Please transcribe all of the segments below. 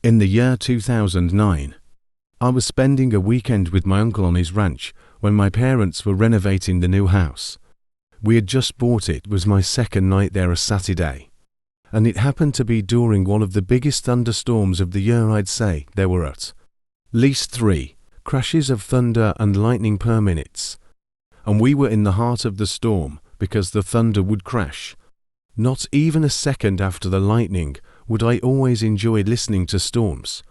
In the year 2009, I was spending a weekend with my uncle on his ranch when my parents were renovating the new house. We had just bought it. It was my second night there, a Saturday, and it happened to be during one of the biggest thunderstorms of the year. I'd say there were at least 3 crashes of thunder and lightning per minute, and we were in the heart of the storm because the thunder would crash. Not even a second after the lightning would I always enjoy listening to storms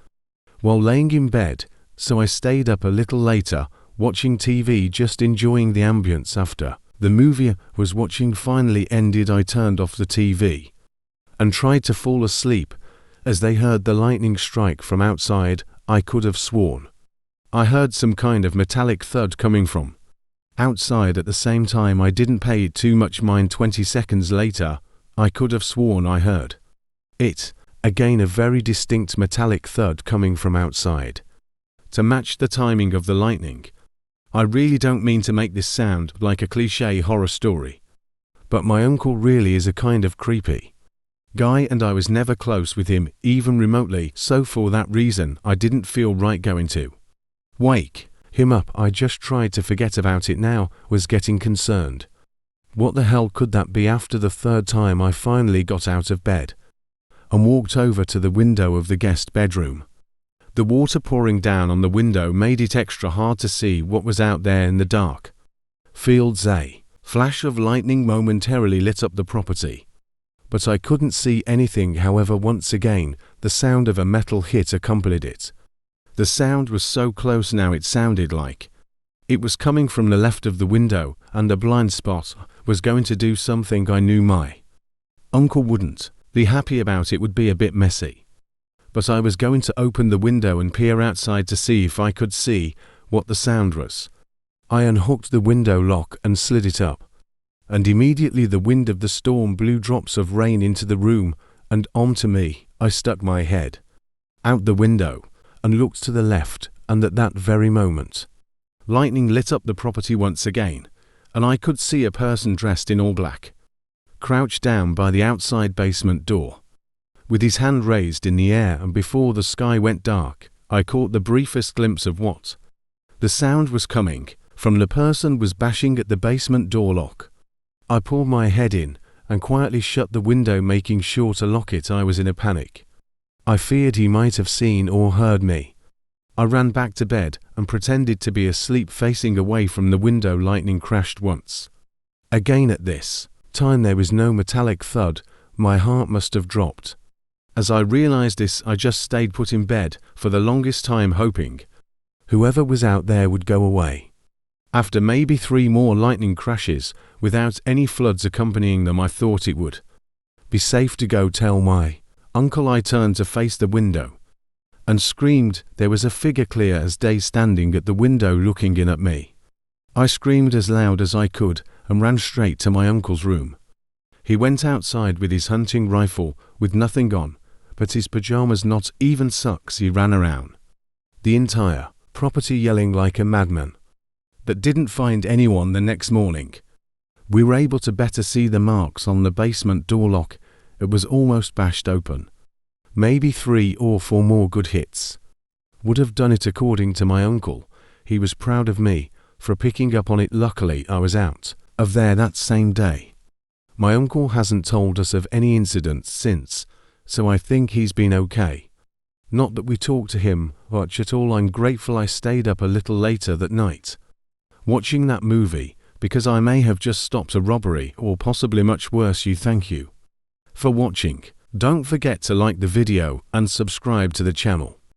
while laying in bed, so I stayed up a little later watching TV, just enjoying the ambience. After the movie I was watching finally ended, I turned off the TV and tried to fall asleep as they heard the lightning strike from outside. I could have sworn I heard some kind of metallic thud coming from outside. At the same time, I didn't pay it too much mind. 20 seconds later, I could have sworn I heard it again, a very distinct metallic thud coming from outside to match the timing of the lightning. I really don't mean to make this sound like a cliché horror story, but my uncle really is a kind of creepy guy, and I was never close with him, even remotely, so for that reason I didn't feel right going to wake him up. I just tried to forget about it now, was getting concerned. What the hell could that be? After the 3rd time, I finally got out of bed and walked over to the window of the guest bedroom. The water pouring down on the window made it extra hard to see what was out there in the dark fields. A flash of lightning momentarily lit up the property, but I couldn't see anything. However, once again, the sound of a metal hit accompanied it. The sound was so close now it sounded like it was coming from the left of the window, and a blind spot was going to do something. I knew my uncle wouldn't be happy about it, would be a bit messy, but I was going to open the window and peer outside to see if I could see what the sound was. I unhooked the window lock and slid it up, and immediately the wind of the storm blew drops of rain into the room and onto me. I stuck my head out the window and looked to the left, and at that very moment, lightning lit up the property once again, and I could see a person dressed in all black crouched down by the outside basement door with his hand raised in the air, and before the sky went dark, I caught the briefest glimpse of what the sound was coming from. The person was bashing at the basement door lock. I pulled my head in and quietly shut the window, making sure to lock it. I was in a panic. I feared he might have seen or heard me. I ran back to bed and pretended to be asleep, facing away from the window. Lightning crashed once again. At this time there was no metallic thud. My heart must have dropped. As I realized this, I just stayed put in bed for the longest time, hoping whoever was out there would go away. After maybe 3 more lightning crashes without any floods accompanying them, I thought it would be safe to go tell my uncle. I turned to face the window and screamed. There was a figure clear as day standing at the window looking in at me. I screamed as loud as I could and ran straight to my uncle's room. He went outside with his hunting rifle with nothing on but his pajamas, not even socks. He ran around the entire property yelling like a madman, but didn't find anyone. The next morning, we were able to better see the marks on the basement door lock. It was almost bashed open. Maybe 3 or 4 more good hits would have done it, according to my uncle. He was proud of me for picking up on it. Luckily, I was out of there that same day. My uncle hasn't told us of any incidents since, so I think he's been okay. Not that we talked to him much at all. I'm grateful I stayed up a little later that night watching that movie, because I may have just stopped a robbery or possibly much worse. Thank you for watching. Don't forget to like the video and subscribe to the channel.